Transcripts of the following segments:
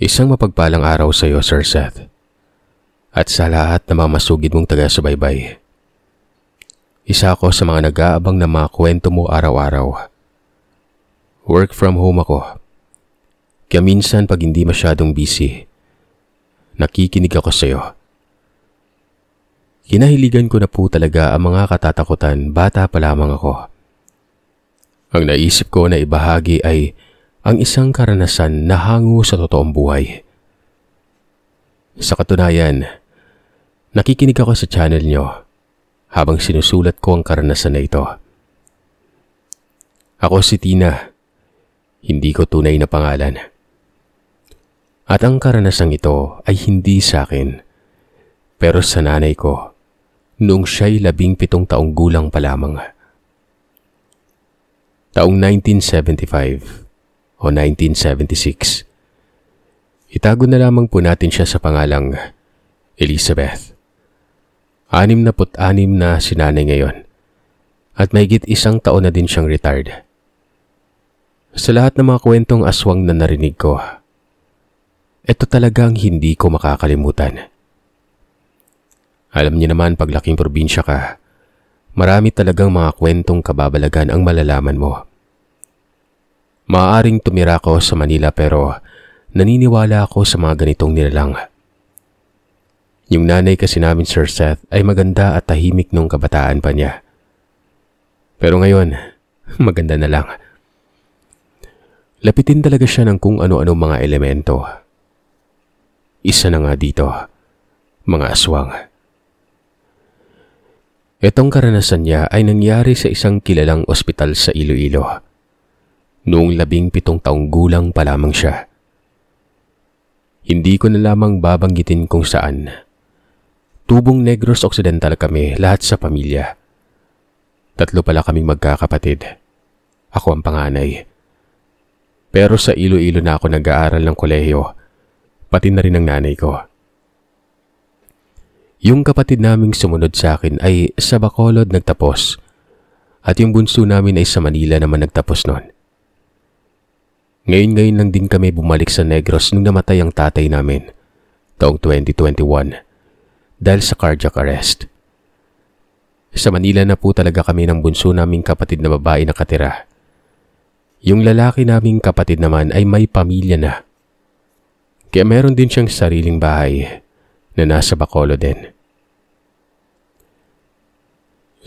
Isang mapagpalang araw sa iyo, Sir Seth. At sa lahat na mamasugid mong taga-subaybay. Isa ako sa mga nag-aabang na mga kwento mo araw-araw. Work from home ako. Kaya minsan pag hindi masyadong busy, nakikinig ako sa iyo. Kinahiligan ko na po talaga ang mga katatakutan bata pa lamang ako. Ang naisip ko na ibahagi ay ang isang karanasan na hango sa totoong buhay. Sa katunayan, nakikinig ako sa channel nyo habang sinusulat ko ang karanasan na ito. Ako si Tina, hindi ko tunay na pangalan. At ang karanasang ito ay hindi sa akin, pero sa nanay ko, noong siya'y 17 taong gulang pa lamang. Taong 1975 o 1976. Itago na lamang po natin siya sa pangalang Elizabeth. 66 na si nanay ngayon at mahigit 1 taon na din siyang retired. Sa lahat ng mga kwentong aswang na narinig ko, ito talagang hindi ko makakalimutan. Alam niyo naman paglaking probinsya ka, marami talagang mga kwentong kababalagan ang malalaman mo. Maaaring tumira ko sa Manila pero naniniwala ako sa mga ganitong nilalang. Yung nanay kasi namin, Sir Seth, ay maganda at tahimik nung kabataan pa niya. Pero ngayon, maganda na lang. Lapitin talaga siya ng kung ano-ano mga elemento. Isa na nga dito, mga aswang. Itong karanasan niya ay nangyari sa isang kilalang ospital sa Iloilo. Noong 17 taong gulang pa lamang siya. Hindi ko na lamang babanggitin kung saan. Tubong Negros Occidental kami lahat sa pamilya. 3 pala kaming magkakapatid. Ako ang panganay. Pero sa Iloilo na ako nag-aaral ng kolehiyo, pati na rin ang nanay ko. Yung kapatid naming sumunod sa akin ay sa Bacolod nagtapos at yung bunso namin ay sa Manila naman nagtapos noon. Ngayon lang din kami bumalik sa Negros nung namatay ang tatay namin, taong 2021, dahil sa cardiac arrest. Sa Manila na po talaga kami ng bunso naming kapatid na babae nakatira. Yung lalaki naming kapatid naman ay may pamilya na. Kaya meron din siyang sariling bahay na nasa Bacolod din.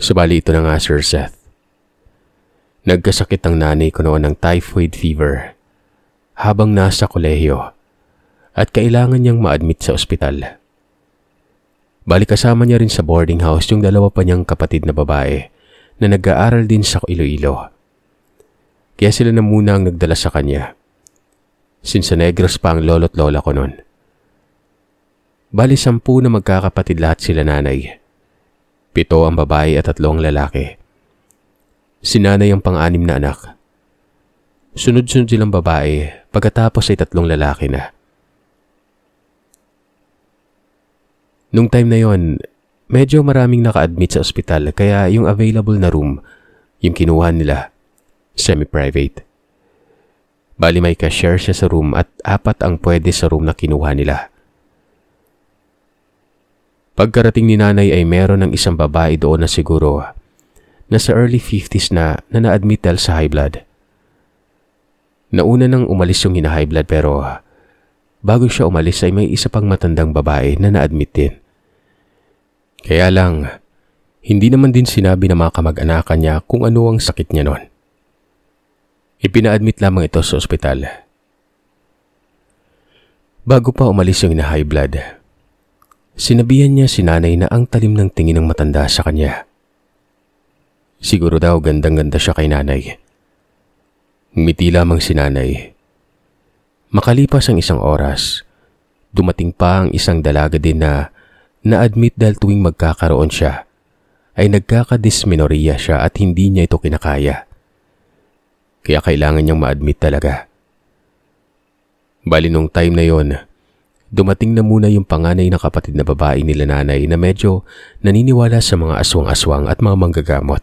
Subali ito na nga, Sir Seth. Nagkasakit ang nanay ko noon ng typhoid fever habang nasa kolehiyo at kailangan niyang ma-admit sa ospital. Bali kasama niya rin sa boarding house yung 2 pa niyang kapatid na babae na nag-aaral din sa Iloilo. Kaya sila na muna ang nagdala sa kanya. Since sa Negros pa ang lolo't lola ko noon. Bali 10 na magkakapatid lahat sila nanay. 7 ang babae at 3 ang lalaki. Si nanay ang pang-6 na anak. Sunod-sunod silang babae, pagkatapos ay 3 lalaki na. Nung time na yon, medyo maraming naka-admit sa ospital kaya yung available na room, yung kinuha nila, semi-private. Bali may cashier siya sa room at 4 ang pwede sa room na kinuha nila. Pagkarating ni nanay ay meron ng isang babae doon na siguro nasa early 50s na na-admit dahil sa high blood. Nauna nang umalis yung hina-high blood pero bago siya umalis ay may isa pang matandang babae na na-admit din. Kaya lang, hindi naman din sinabi ng mga kamag-anakan niya kung ano ang sakit niya noon. Ipina-admit lamang ito sa ospital. Bago pa umalis yung hina-high blood, sinabihan niya si nanay na ang talim ng tingin ng matanda sa kanya. Siguro daw gandang-ganda siya kay nanay. Ngumiti lamang si nanay. Makalipas ang 1 oras, dumating pa ang isang dalaga din na na-admit dahil tuwing magkakaroon siya, ay nagkakadysmenorrhea siya at hindi niya ito kinakaya. Kaya kailangan niyang ma-admit talaga. Bali nung time na yon, dumating na muna yung panganay na kapatid na babae nila nanay na medyo naniniwala sa mga aswang-aswang at mga manggagamot.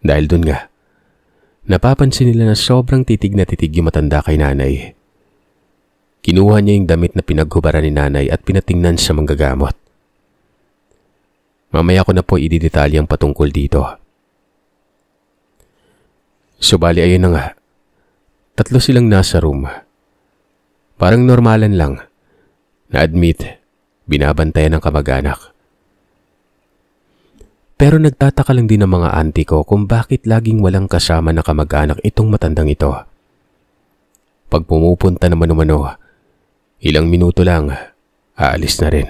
Dahil dun nga, napapansin nila na sobrang titig na titig yung matanda kay nanay. Kinuha niya yung damit na pinaghubaran ni nanay at pinatingnan sa manggagamot. Mamaya ko na po ididetalyang patungkol dito. Subali ayun na nga. 3 silang nasa room. Parang normalan lang. Na-admit, binabantayan ng kamag-anak. Pero nagtataka lang din ng mga auntie ko kung bakit laging walang kasama na kamag-anak itong matandang ito. Pag pumupunta naman umano, ilang minuto lang, aalis na rin.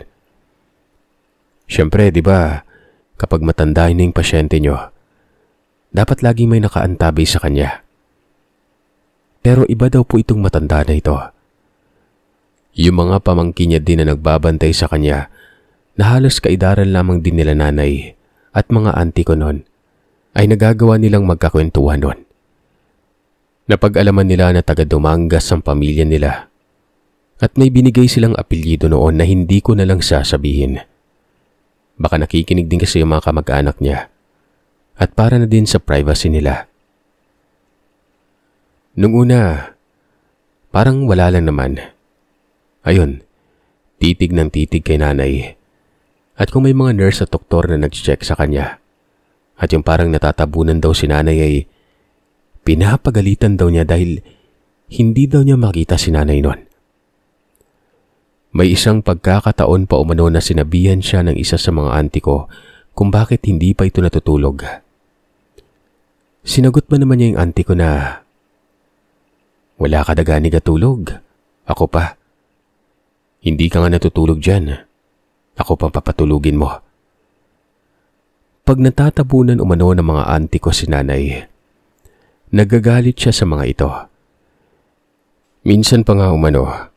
Siyempre, di ba, kapag matanda na yung pasyente nyo, dapat laging may nakaantabay sa kanya. Pero iba daw po itong matanda na ito. Yung mga pamangkin niya din na nagbabantay sa kanya na halos kaidaran lamang din nila nanay at mga auntie ko noon ay nagagawa nilang magkakwentuhan noon. Napag-alaman nila na taga Dumangas ang pamilya nila at may binigay silang apelyido noon na hindi ko na lang sasabihin. Baka nakikinig din kasi yung mga kamag-anak niya at para na din sa privacy nila. Nung una, parang wala lang naman. Ayun, titig ng titig kay nanay. At kung may mga nurse at doktor na nag-check sa kanya, at yung parang natatabunan daw si nanay ay pinapagalitan daw niya dahil hindi daw niya makita si nanay noon. May isang pagkakataon pa umano na sinabihan siya ng isa sa mga auntie ko kung bakit hindi pa ito natutulog. Sinagot ba naman niya yung auntie ko na, "Wala ka daga ni gatulog. Ako pa. Hindi ka nga natutulog dyan. Ako pang papatulugin mo." Pag natatabunan umano ng mga auntie ko si nanay, nagagalit siya sa mga ito. Minsan pa nga umano,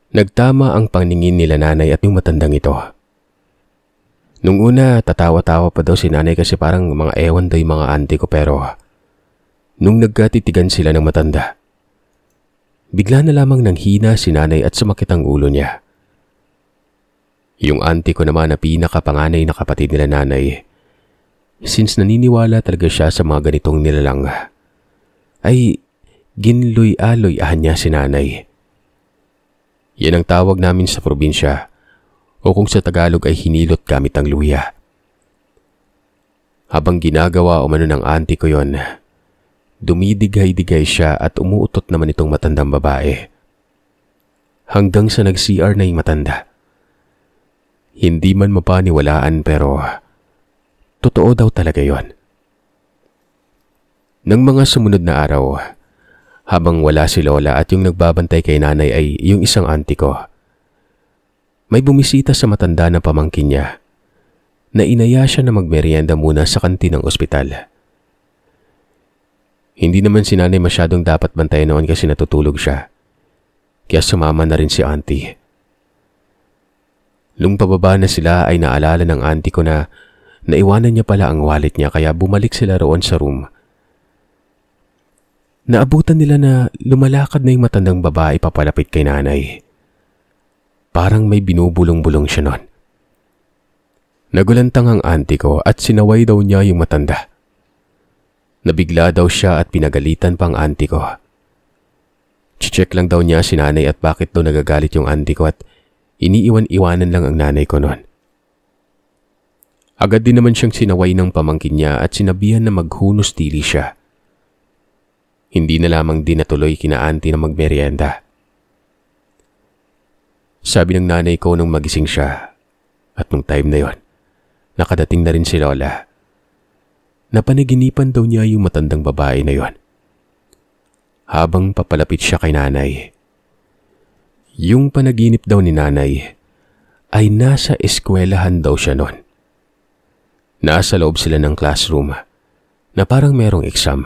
nagtama ang paningin nila nanay at yung matandang ito. Nung una, tatawa-tawa pa daw si nanay kasi parang mga ewan daw yung mga auntie ko pero nung nagkatitigan sila ng matanda, bigla na lamang nang hina si nanay at sumakit ang ulo niya. Yung auntie ko naman na pinakapanganay na kapatid nila nanay, since naniniwala talaga siya sa mga ganitong nilalang, ay ginloy-aloy-ahan niya si nanay. Yan ang tawag namin sa probinsya o kung sa Tagalog ay hinilot gamit ang luya. Habang ginagawa umano ng auntie ko yon, dumidigay-digay siya at umuutot naman itong matandang babae. Hanggang sa nag-CR na yung matanda. Hindi man mapaniwalaan pero totoo daw talaga yon. Nang mga sumunod na araw, habang wala si Lola at yung nagbabantay kay nanay ay yung isang auntie ko, may bumisita sa matanda na pamangkin niya na inaya siya na magmerienda muna sa kantin ng ospital. Hindi naman si nanay masyadong dapat bantayan noon kasi natutulog siya, kaya sumama na rin si auntie. Nung pababa na sila ay naalala ng auntie ko na naiwanan niya pala ang wallet niya kaya bumalik sila roon sa room. Naabutan nila na lumalakad na yung matandang babae papalapit kay nanay. Parang may binubulong-bulong siya noon. Nagulantang ang auntie ko at sinaway daw niya yung matanda. Nabigla daw siya at pinagalitan pang auntie ko. Check lang daw niya si nanay at bakit daw nagagalit yung auntie ko at iniiwan-iwanan lang ang nanay ko noon. Agad din naman siyang sinaway ng pamangkin niya at sinabihan na maghunos tili siya. Hindi na lamang din natuloy kina auntie na magmerienda. Sabi ng nanay ko nung magising siya at nung time na yon, nakadating na rin si Lola. Napanaginipan daw niya yung matandang babae na yon. Habang papalapit siya kay nanay. Yung panaginip daw ni nanay ay nasa eskwelahan daw siya noon. Nasa loob sila ng classroom na parang merong exam.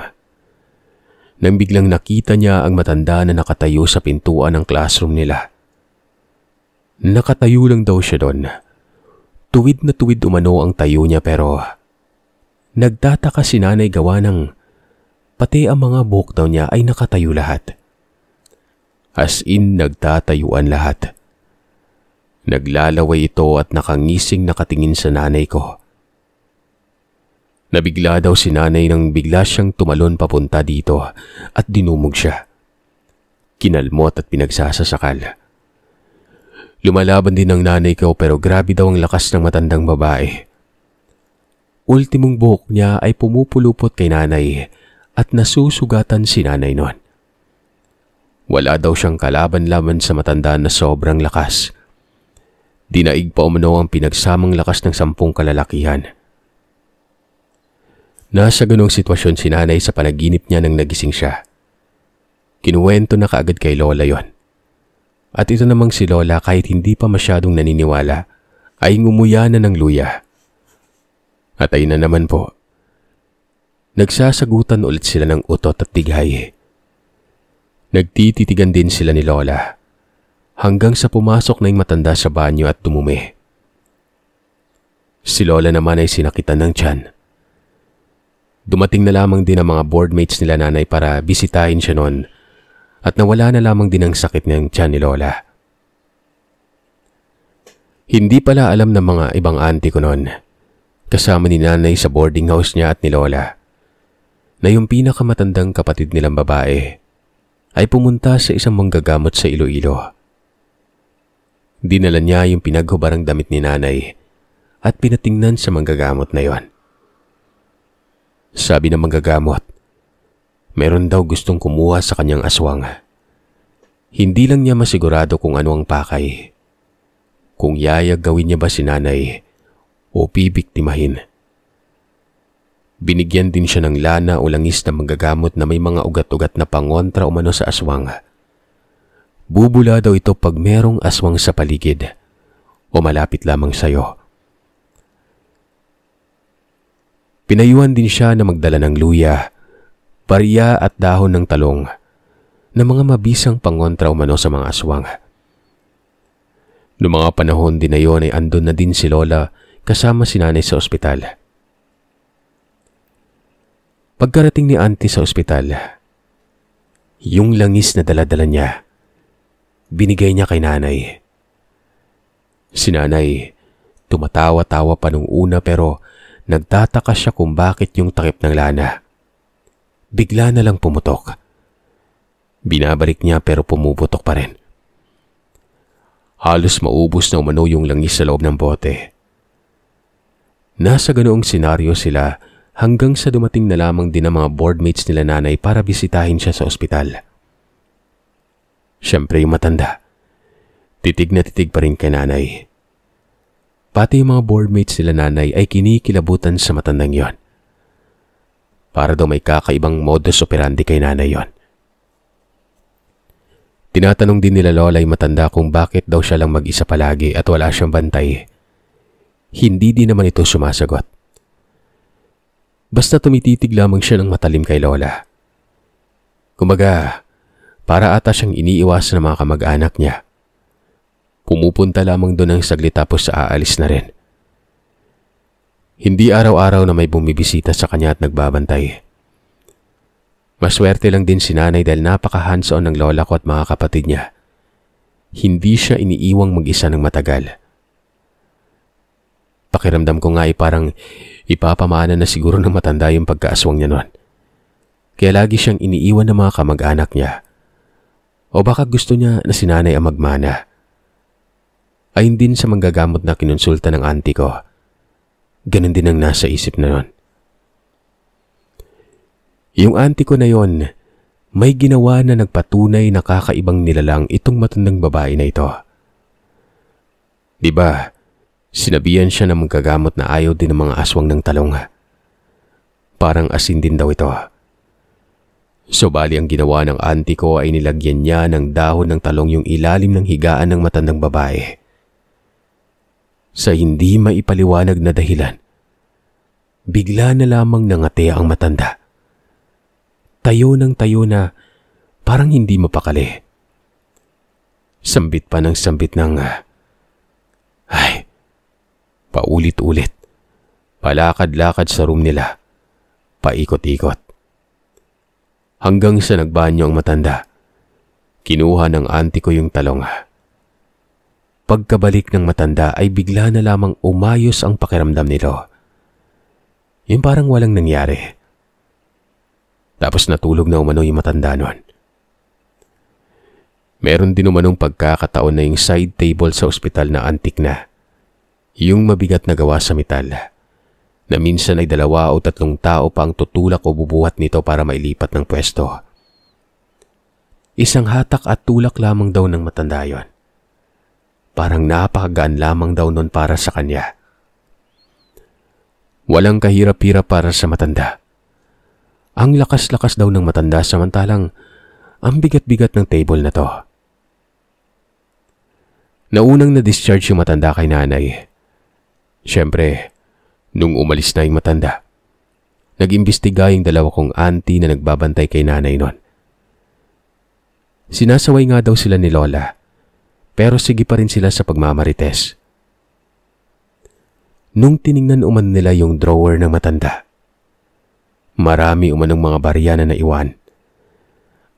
Nang biglang nakita niya ang matanda na nakatayo sa pintuan ng classroom nila. Nakatayo lang daw siya doon. Tuwid na tuwid umano ang tayo niya pero nagtataka si nanay gawa ng pati ang mga buhok daw niya ay nakatayo lahat. As in nagtatayuan lahat. Naglalaway ito at nakangising nakatingin sa nanay ko. Nabigla daw si nanay nang bigla siyang tumalon papunta dito at dinumog siya. kinalmot at pinagsasasakal. Lumalaban din ang nanay ko pero grabe daw ang lakas ng matandang babae. Ultimong buhok niya ay pumupulupot kay nanay at nasusugatan si nanay noon. Wala daw siyang kalaban laban sa matanda na sobrang lakas. Dinaig pa umano ang pinagsamang lakas ng 10 kalalakihan. Nasa ganong sitwasyon si nanay sa panaginip niya nang nagising siya. Kinuwento na kaagad kay Lola yon. At ito namang si Lola kahit hindi pa masyadong naniniwala ay ngumuya na ng luya. At ayun na naman po. Nagsasagutan ulit sila ng utot at tighay. Nagtititigan din sila ni Lola hanggang sa pumasok na yung matanda sa banyo at tumumi. Si Lola naman ay sinakitan ng tiyan. Dumating na lamang din ang mga boardmates nila nanay para bisitahin siya noon at nawala na lamang din ang sakit ng tiyan ni Lola. Hindi pala alam ng mga ibang auntie ko noon, kasama ni nanay sa boarding house niya at ni Lola, na yung pinakamatandang kapatid nilang babae ay pumunta sa isang manggagamot sa Iloilo. Dinala niya yung pinaghubarang damit ni nanay at pinatingnan sa manggagamot na yon. Sabi ng manggagamot, meron daw gustong kumuha sa kanyang aswang. Hindi lang niya masigurado kung ano ang pakay. Kung yayag gawin niya ba si nanay o bibiktimahin. Binigyan din siya ng lana o langis na manggagamot na may mga ugat-ugat na pangontra umano sa aswang. Bubula daw ito pag merong aswang sa paligid o malapit lamang sa'yo. Pinayuhan din siya na magdala ng luya, barya at dahon ng talong na mga mabisang pangontra umano sa mga aswang. Noong mga panahon din na yon ay andun na din si Lola kasama si nanay sa ospital. Pagkarating ni auntie sa ospital, yung langis na dala-dala niya, binigay niya kay nanay. Si nanay, tumatawa-tawa pa nung una pero nagtataka siya kung bakit yung takip ng lana bigla na lang pumutok. Binabalik niya pero pumuputok pa rin. Halos maubos na umano yung langis sa loob ng bote. Nasa ganoong senaryo sila hanggang sa dumating na lamang din ang mga boardmates nila nanay para bisitahin siya sa ospital. Siyempre yung matanda, titig na titig pa rin kay nanay. Pati yung mga boardmates nila nanay ay kinikilabutan sa matandang yon. Para daw may kakaibang modus operandi kay nanay yon. Tinatanong din nila Lola yung matanda kung bakit daw siya lang mag-isa palagi at wala siyang bantay. Hindi din naman ito sumasagot. Basta tumititig lamang siya ng matalim kay Lola. Kumbaga, para ata siyang iniiwasan ng mga kamag-anak niya. Pumupunta lamang doon ng saglit tapos aalis na rin. Hindi araw-araw na may bumibisita sa kanya at nagbabantay. Maswerte lang din si nanay dahil napaka-hands-on ng lola ko at mga kapatid niya. Hindi siya iniiwang mag-isa ng matagal. Pakiramdam ko nga ay parang ipapamana na siguro ng matanda yung pagkaaswang niya noon. Kaya lagi siyang iniiwan ng mga kamag-anak niya. O baka gusto niya na si nanay ang magmana. Ayun din sa manggagamot na kinonsulta ng auntie ko. Ganon din ang nasa isip na noon. Yung auntie ko na yon, may ginawa na nagpatunay na kakaibang nilalang itong matandang babae na ito. Diba, sinabihan siya ng manggagamot na ayaw din ng mga aswang ng talong. Parang asin din daw ito. So bali ang ginawa ng auntie ko ay nilagyan niya ng dahon ng talong yung ilalim ng higaan ng matandang babae. Sa hindi maipaliwanag na dahilan, bigla na lamang nangati ang matanda. Tayo ng tayo na parang hindi mapakali. Sambit pa ng sambit ng paulit-ulit. Palakad-lakad sa room nila. Paikot-ikot. Hanggang sa nagbanyo ang matanda. Kinuha ng auntie ko yung talong. Pagkabalik ng matanda ay bigla na lamang umayos ang pakiramdam nito. Yung parang walang nangyari. Tapos natulog na umano yung matanda nun. Meron din umanong pagkakataon na yung side table sa ospital na antik na. Yung mabigat na gawa sa metal, na minsan ay 2 o 3 tao pa ang tutulak o bubuhat nito para mailipat ng pwesto. Isang hatak at tulak lamang daw ng matanda yon. Parang napakagaan lamang daw nun para sa kanya. Walang kahirap-hirap para sa matanda. Ang lakas-lakas daw ng matanda samantalang ang bigat-bigat ng table na to. Naunang na-discharge yung matanda kay nanay. Siyempre, nung umalis na yung matanda, nag-imbestiga yung 2 kong auntie na nagbabantay kay nanay nun. Sinasaway nga daw sila ni Lola, pero sige pa rin sila sa pagmamarites. Nung tiningnan umano nila yung drawer ng matanda, marami umanong mga barya na naiwan.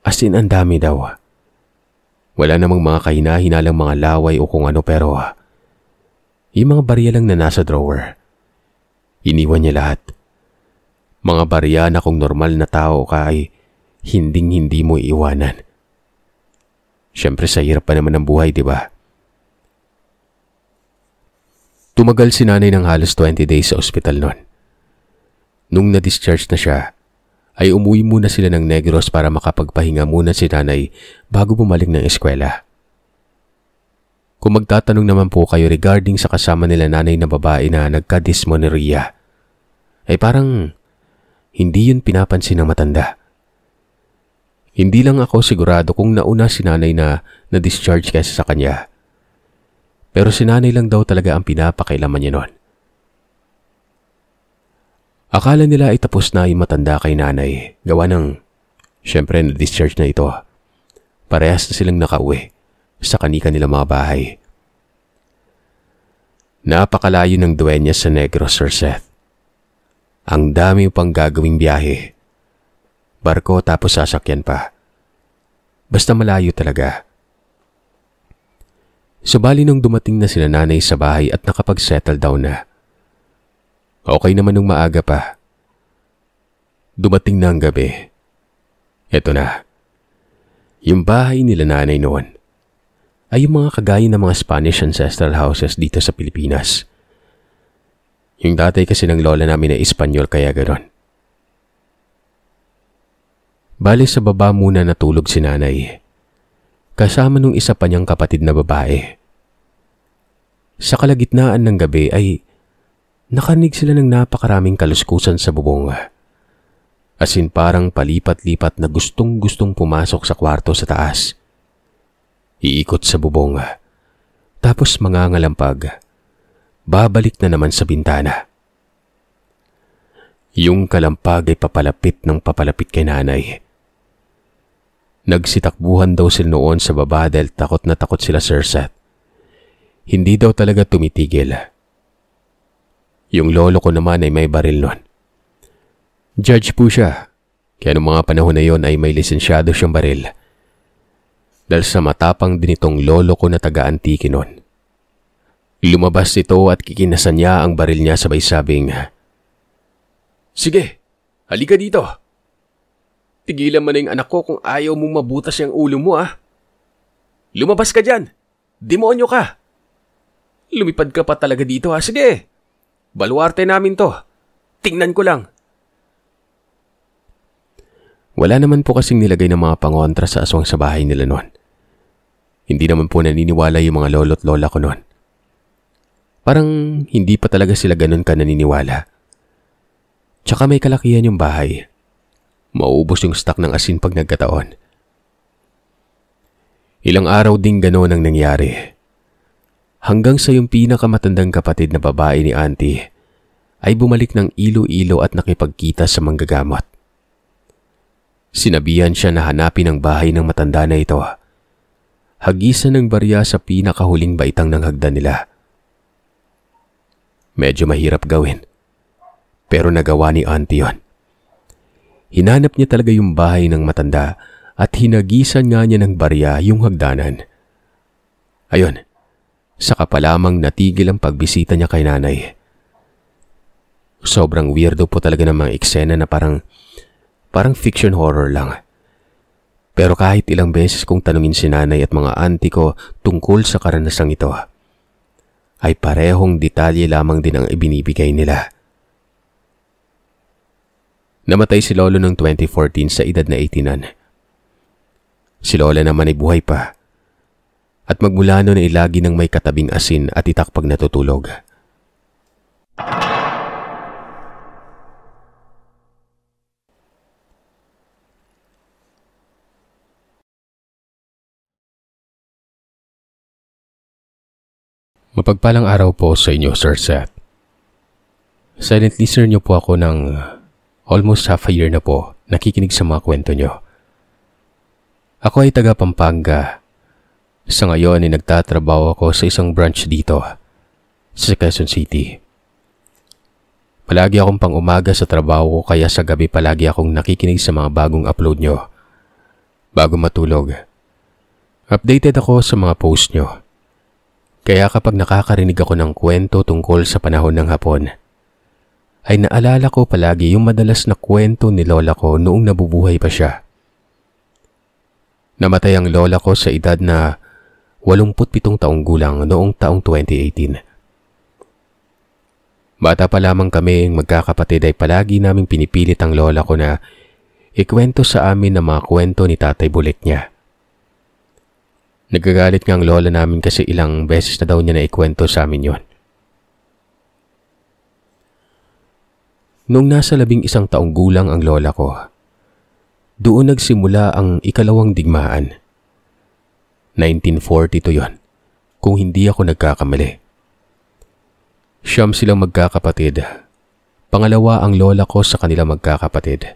As in, ang dami daw. Wala namang mga kahina-hinalang mga laway o kung ano pero yung mga barya lang na nasa drawer. Iniwan niya lahat. Mga barya na kung normal na tao ka ay hinding-hindi mo iiwanan. Siyempre sa hirap pa naman ng buhay, di ba? Tumagal si nanay ng halos 20 days sa ospital noon. Nung na-discharge na siya, ay umuwi muna sila ng Negros para makapagpahinga muna si nanay bago bumalik ng eskwela. Kung magtatanong naman po kayo regarding sa kasama nila nanay na babae na nagka-dysmenorrhea, ay parang hindi yun pinapansin ng matanda. Hindi lang ako sigurado kung nauna si nanay na na-discharge kaysa sa kanya. Pero si nanay lang daw talaga ang pinapakailaman niya noon. Akala nila ay tapos na yung matanda kay nanay. Gawa ng, syempre na-discharge na ito. Parehas na silang nakauwi sa kani-kanilang mga bahay. Napakalayo ng duwenya sa Negros, Sir Seth. Ang dami pang gagawing biyahe. Barko tapos sasakyan pa. Basta malayo talaga. Subali nung dumating na sila nanay sa bahay at nakapag-settle down na. Okay naman nung maaga pa. Dumating na ang gabi. Eto na. Yung bahay nila nanay noon ay yung mga kagaya ng mga Spanish ancestral houses dito sa Pilipinas. Yung tatay kasi ng lola namin ay Espanyol kaya gano'n. Bale sa baba muna natulog si nanay. Kasama nung isa pa niyang kapatid na babae. Sa kalagitnaan ng gabi ay nakanig sila ng napakaraming kaluskusan sa bubong. As in parang palipat-lipat na gustong-gustong pumasok sa kwarto sa taas. Iikot sa bubong. Tapos mangangalampag. Babalik na naman sa bintana. Yung kalampag ay papalapit ng papalapit kay nanay. Nagsitakbuhan daw sila noon sa baba dahil takot na takot sila, Sir Seth. Hindi daw talaga tumitigil. Yung lolo ko naman ay may baril nun. Judge po siya, kaya noong mga panahon na yon ay may lisensyado siyang baril. Dahil sa matapang din itong lolo ko na taga-antiki nun. Lumabas ito at kikinasan niya ang baril niya sabay sabing, "Sige, halika dito. Tigilan mo na yung anak ko kung ayaw mong mabutas yung ulo mo ah. Lumabas ka dyan. Demonyo ka. Lumipad ka pa talaga dito ha. Sige. Baluarte namin to. Tingnan ko lang." Wala naman po kasing nilagay ng mga pangontra sa aswang sa bahay nila noon. Hindi naman po naniniwala yung mga lolo't lola ko noon. Parang hindi pa talaga sila ganun ka naniniwala. Tsaka may kalakihan yung bahay. Mauubos yung stock ng asin pag nagkataon. Ilang araw ding gano'n ang nangyari. Hanggang sa yung pinakamatandang kapatid na babae ni auntie ay bumalik ng Iloilo at nakipagkita sa manggagamot. Sinabihan siya na hanapin ang bahay ng matanda na ito. Hagisan ng barya sa pinakahuling baitang ng hagdan nila. Medyo mahirap gawin. Pero nagawa ni auntie yon. Hinanap niya talaga yung bahay ng matanda at hinagisan nga niya ng barya yung hagdanan. Ayun, saka pa lamang natigil ang pagbisita niya kay nanay. Sobrang weirdo po talaga ng mga eksena na parang fiction horror lang. Pero kahit ilang beses kong tanungin si nanay at mga auntie ko tungkol sa karanasang ito, ay parehong detalye lamang din ang ibinibigay nila. Namatay si lolo noong 2014 sa edad na 89. Si lola naman ay buhay pa. At magmula noon ay lagi nang may katabing asin at itak pag natutulog. Mapagpalang araw po sa inyo, Sir Seth. Silent listener niyo po ako ng almost half a year na po nakikinig sa mga kwento niyo. Ako ay taga Pampanga. Sa ngayon ay nagtatrabaho ako sa isang branch dito sa Quezon City. Palagi akong pang-umaga sa trabaho ko kaya sa gabi palagi akong nakikinig sa mga bagong upload nyo. Bago matulog, updated ako sa mga post nyo. Kaya kapag nakakarinig ako ng kwento tungkol sa panahon ng hapon, ay naalala ko palagi yung madalas na kwento ni lola ko noong nabubuhay pa siya. Namatay ang lola ko sa edad na 87 taong gulang noong taong 2018. Bata pa lamang kami magkakapatid ay palagi naming pinipilit ang lola ko na ikwento sa amin ang mga kwento ni Tatay Bulik niya. Nagagalit nga ang lola namin kasi ilang beses na daw niya na ikwento sa amin yon. Noong nasa 11 taong gulang ang lola ko, doon nagsimula ang ikalawang digmaan. 1942 yon, kung hindi ako nagkakamali. Siyam silang magkakapatid. Pangalawa ang lola ko sa kanila magkakapatid.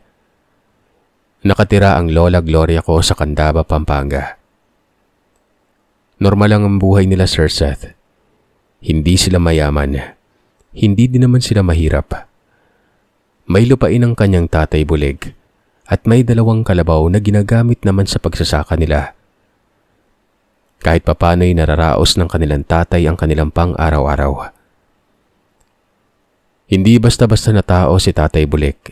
Nakatira ang lola Gloria ko sa Candaba, Pampanga. Normal lang ang buhay nila, Sir Seth. Hindi sila mayaman. Hindi din naman sila mahirap. May lupain ang kanyang tatay Bulig at may 2 kalabaw na ginagamit naman sa pagsasaka nila. Kahit papano'y nararaos ng kanilang tatay ang kanilang pang-araw-araw. Hindi basta-basta na tao si Tatay Bulik.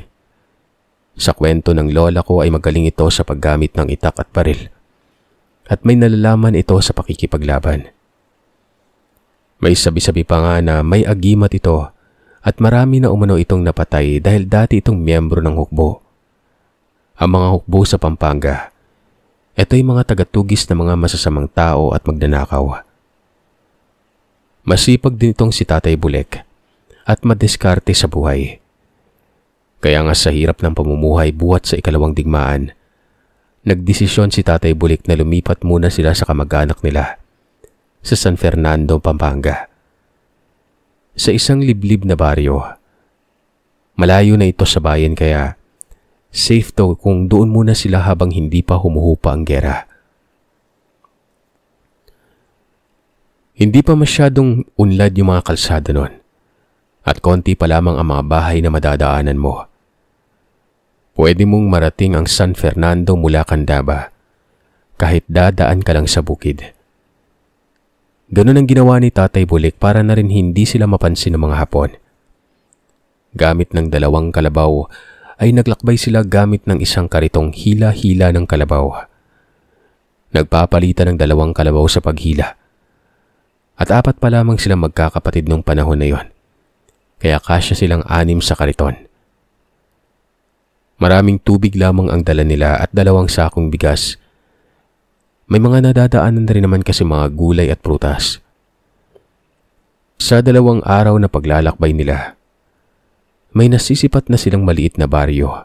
Sa kwento ng lola ko ay magaling ito sa paggamit ng itak at baril. At may nalalaman ito sa pakikipaglaban. May sabi-sabi pa nga na may agimat ito at marami na umano itong napatay dahil dati itong miyembro ng hukbo. Ang mga hukbo sa Pampanga, ito'y mga tagatugis na mga masasamang tao at magnanakaw. Masipag din itong si Tatay Bulik at madiskarte sa buhay. Kaya nga sa hirap ng pamumuhay buhat sa ikalawang digmaan, nagdesisyon si Tatay Bulik na lumipat muna sila sa kamag-anak nila sa San Fernando, Pampanga. Sa isang liblib na baryo. Malayo na ito sa bayan kaya safe daw kung doon muna sila habang hindi pa humuhupa ang gera. Hindi pa masyadong unlad yung mga kalsada nun at konti pa lamang ang mga bahay na madadaanan mo. Pwede mong marating ang San Fernando mula Candaba kahit dadaan ka lang sa bukid. Ganun ang ginawa ni Tatay Bulik para na rin hindi sila mapansin ng mga Hapon. Gamit ng 2 kalabaw ay naglakbay sila gamit ng isang karitong hila-hila ng kalabaw. Nagpapalitan ng 2 kalabaw sa paghila. At 4 pa lamang silang magkakapatid nung panahon na yon. Kaya kasya silang 6 sa kariton. Maraming tubig lamang ang dala nila at 2 sakong bigas. May mga nadadaanan na rin naman kasi mga gulay at prutas. Sa 2 araw na paglalakbay nila, may nasisipat na silang maliit na baryo.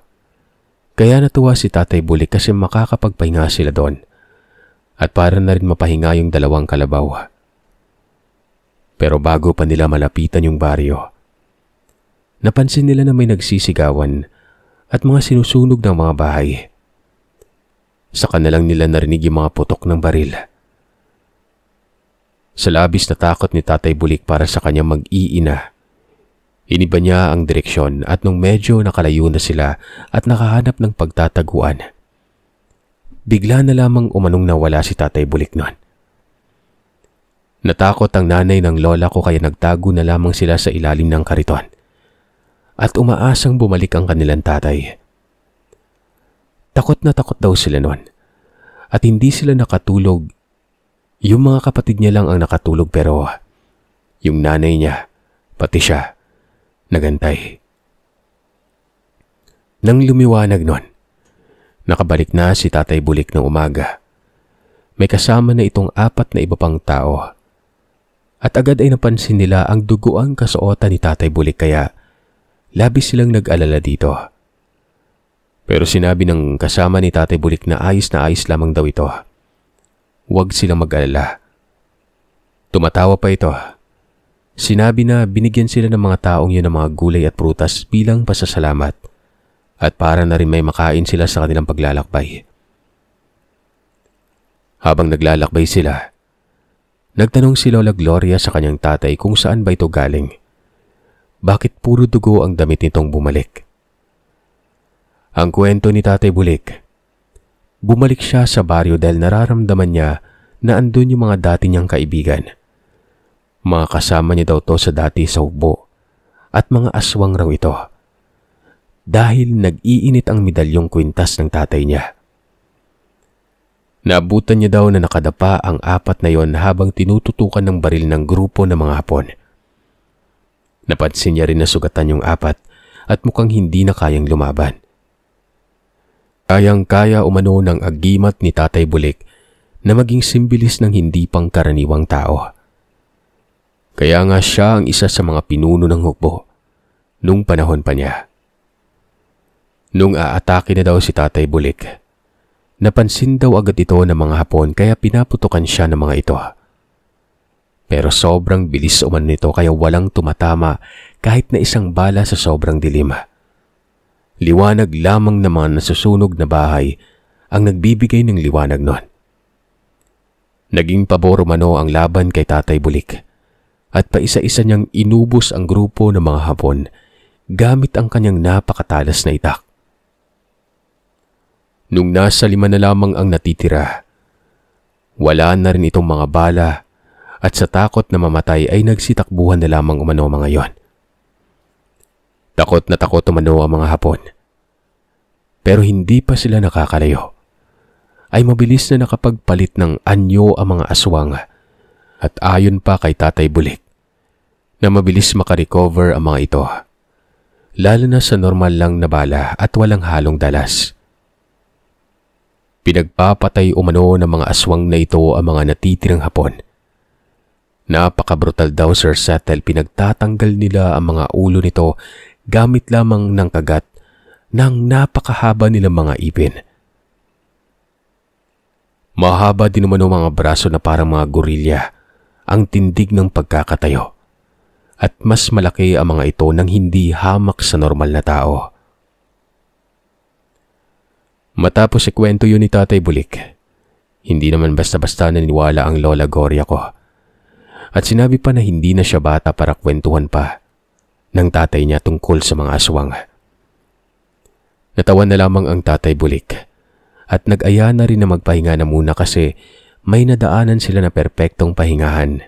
Kaya natuwa si Tatay Bulik kasi makakapagpahinga sila doon at para na rin mapahinga yung 2 kalabaw. Pero bago pa nila malapitan yung baryo, napansin nila na may nagsisigawan at mga sinusunog ng mga bahay. Saka na lang nila narinig yung mga putok ng baril. Sa labis na takot ni Tatay Bulik para sa kanyang mag-iina, iniba niya ang direksyon at nung medyo nakalayo na sila at nakahanap ng pagtataguan, bigla na lamang umanong nawala si Tatay Bulik noon. Natakot ang nanay ng lola ko kaya nagtago na lamang sila sa ilalim ng kariton at umaasang bumalik ang kanilang tatay. Takot na takot daw sila noon at hindi sila nakatulog. Yung mga kapatid niya lang ang nakatulog pero yung nanay niya, pati siya, nagantay. Nang lumiwanag nun, nakabalik na si Tatay Bulik ng umaga. May kasama na itong 4 na iba pang tao. At agad ay napansin nila ang duguang kasuotan ni Tatay Bulik kaya labis silang nag-alala dito. Pero sinabi ng kasama ni Tatay Bulik na ayos lamang daw ito. Huwag silang mag-alala. Tumatawa pa ito. Sinabi na binigyan sila ng mga taong yun ng mga gulay at prutas bilang pasasalamat at para na rin may makain sila sa kanilang paglalakbay. Habang naglalakbay sila, nagtanong si Lola Gloria sa kanyang tatay kung saan ba ito galing. Bakit puro dugo ang damit nitong bumalik? Ang kwento ni Tatay Bulik, bumalik siya sa baryo dahil nararamdaman niya na andun yung mga dati niyang kaibigan. Mga kasama niya daw to sa dati sa hukbo at mga aswang raw ito. Dahil nag-iinit ang medalyong kwintas ng tatay niya. Naabutan niya daw na nakadapa ang 4 na yon habang tinututukan ng baril ng grupo ng mga Hapon. Napansin niya rin na sugatan yung 4 at mukhang hindi na kayang lumaban. Kayang-kaya umano ng agimat ni Tatay Bulik na maging simbilis ng hindi pangkaraniwang tao. Kaya nga siya ang isa sa mga pinuno ng hukbo nung panahon pa niya. Nung aatake na daw si Tatay Bulik, napansin daw agad ito ng mga Hapon kaya pinaputukan siya ng mga ito. Pero sobrang bilis umano nito kaya walang tumatama kahit na isang bala sa sobrang dilim. Liwanag lamang ng mga nasusunog na bahay ang nagbibigay ng liwanag nun. Naging pabor umano ang laban kay Tatay Bulik at paisa-isa niyang inubos ang grupo ng mga Hapon gamit ang kanyang napakatalas na itak. Nung nasa 5 na lamang ang natitira, wala na rin itong mga bala at sa takot na mamatay ay nagsitakbuhan na lamang umano mga yon. Takot na takot umano ang mga Hapon. Pero hindi pa sila nakakalayo. Ay mabilis na nakapagpalit ng anyo ang mga aswang at ayon pa kay Tatay Bulik na mabilis makarecover ang mga ito. Lalo na sa normal lang na bala at walang halong dalas. Pinagpapatay umano ng mga aswang na ito ang mga natitirang Hapon. Napakabrutal daw Sir Seth dahil pinagtatanggal nila ang mga ulo nito gamit lamang ng kagat ng napakahaba nilang mga ipin. Mahaba din umano mga braso na parang mga gorilya ang tindig ng pagkakatayo at mas malaki ang mga ito nang hindi hamak sa normal na tao. Matapos ikwento yun ni Tatay Bulik, hindi naman basta-basta naniwala ang Lola Gloria ko. At sinabi pa na hindi na siya bata para kwentuhan pa ng tatay niya tungkol sa mga aswang. Natawa na lamang ang Tatay Bulik at nag-aya na rin na magpahinga na muna kasi may nadaanan sila na perpektong pahingahan.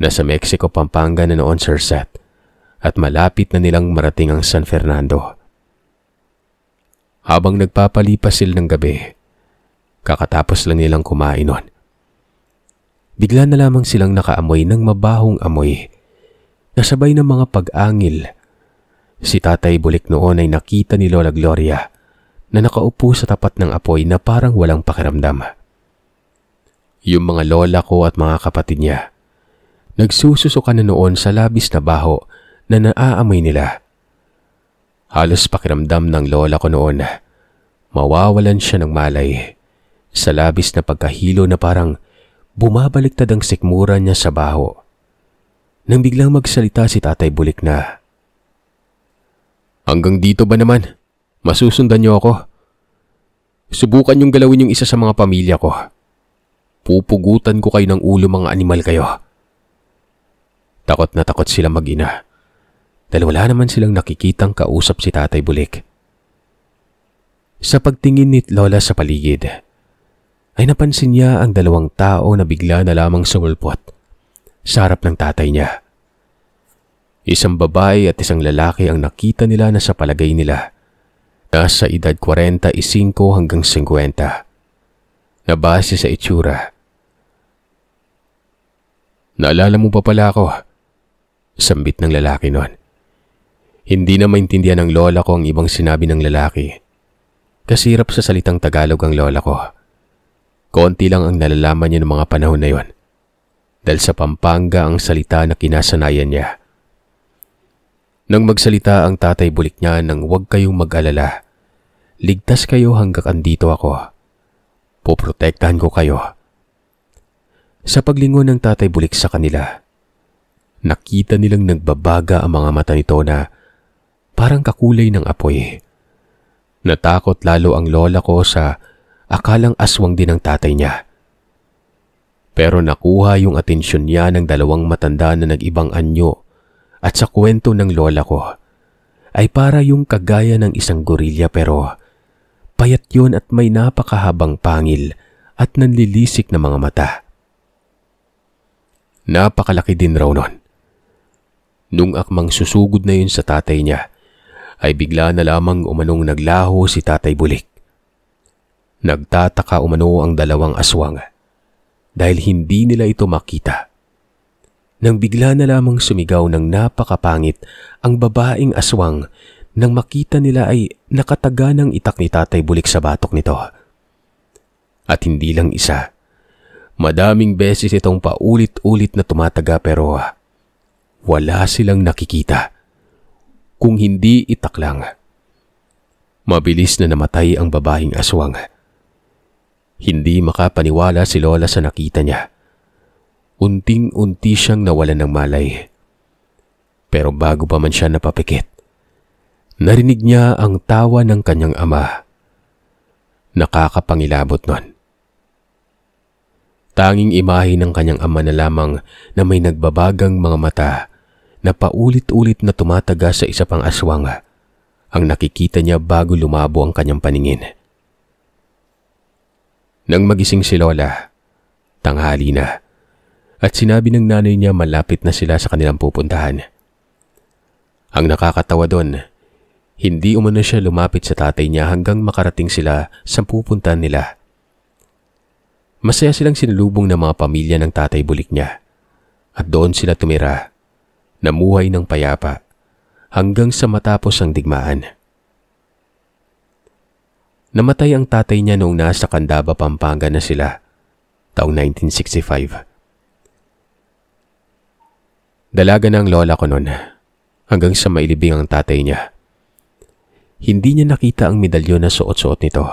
Nasa Mexico, Pampanga na noon Sir Seth at malapit na nilang marating ang San Fernando. Habang nagpapalipas sila ng gabi, kakatapos lang nilang kumain nun. Bigla na lamang silang nakaamoy ng mabahong amoy, nasabay ng mga pag-angil. Si Tatay Bulik noon ay nakita ni Lola Gloria na nakaupo sa tapat ng apoy na parang walang pakiramdam. Yung mga lola ko at mga kapatid niya, nagsususukan na noon sa labis na baho na naaamoy nila. Halos pakiramdam ng lola ko noon, mawawalan siya ng malay sa labis na pagkahilo na parang bumabaliktad ang sikmura niya sa baho. Nang biglang magsalita si Tatay Bulik na, "Hanggang dito ba naman? Masusundan niyo ako? Subukan niyong galawin yung isa sa mga pamilya ko. Pupugutan ko kayo ng ulo mga animal kayo." Takot na takot sila mag-ina dahil wala naman silang nakikitang kausap si Tatay Bulik. Sa pagtingin ni Lola sa paligid, ay napansin niya ang 2 tao na bigla na lamang sumulpot sa harap ng tatay niya. Isang babae at isang lalaki ang nakita nila na sa palagay nila nasa edad 45 hanggang 50. na base sa itsura. Naalala mo pa pala ako, sambit ng lalaki noon. Hindi na maintindihan ng lola ko ang ibang sinabi ng lalaki. Kasi hirap sa salitang Tagalog ang lola ko. Konti lang ang nalalaman niya ng mga panahon na yon. Dahil sa Pampanga ang salita na kinasanayan niya. Nang magsalita ang Tatay Bulik niya nang huwag kayong mag-alala. Ligtas kayo hanggang andito ako. Poprotektahan ko kayo. Sa paglingon ng Tatay Bulik sa kanila, nakita nilang nagbabaga ang mga mata nito na parang kakulay ng apoy. Natakot lalo ang lola ko sa akalang aswang din ng tatay niya. Pero nakuha yung atensyon niya ng dalawang matanda na nag-ibang anyo at sa kwento ng lola ko ay para yung kagaya ng isang gorilya pero payat yun at may napakahabang pangil at nanlilisik na mga mata. Napakalaki din raw nun. Nung akmang susugod na yun sa tatay niya, ay bigla na lamang umanong naglaho si Tatay Bulik. Nagtataka umano ang dalawang aswang dahil hindi nila ito makita. Nang bigla na lamang sumigaw ng napakapangit ang babaeng aswang nang makita nila ay nakataga ng itak ni Tatay Bulik sa batok nito. At hindi lang isa. Madaming beses itong paulit-ulit na tumataga pero wala silang nakikita. Kung hindi itak lang. Mabilis na namatay ang babaeng aswang. Hindi makapaniwala si Lola sa nakita niya. Unting-unti siyang nawalan ng malay. Pero bago pa man siya napapikit, narinig niya ang tawa ng kanyang ama. Nakakapangilabot nun. Tanging imahe ng kanyang ama na lamang na may nagbabagang mga mata na paulit-ulit na tumataga sa isa pang aswang ang nakikita niya bago lumabo ang kanyang paningin. Nang magising si Lola, tanghali na, at sinabi ng nanay niya malapit na sila sa kanilang pupuntahan. Ang nakakatawa doon, hindi umano siya lumapit sa tatay niya hanggang makarating sila sa pupuntahan nila. Masaya silang sinalubong ng mga pamilya ng Tatay Bulik niya at doon sila tumira, namuhay ng payapa hanggang sa matapos ang digmaan. Namatay ang tatay niya noong nasa Candaba, Pampanga na sila, taong 1965. Dalaga na ang lola ko noon hanggang sa mailibing ang tatay niya. Hindi niya nakita ang medalyon na suot-suot nito.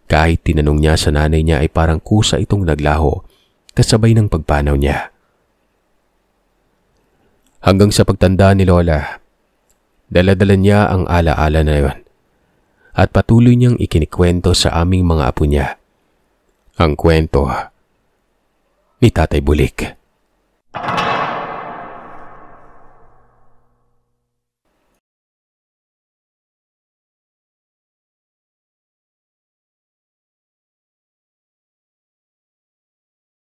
Kahit tinanong niya sa nanay niya ay parang kusa itong naglaho kasabay ng pagpanaw niya. Hanggang sa pagtanda ni Lola, dala-dala niya ang alaala na yon at patuloy niyang ikinikwento sa aming mga apo niya. Ang kwento ni Tatay Bulik.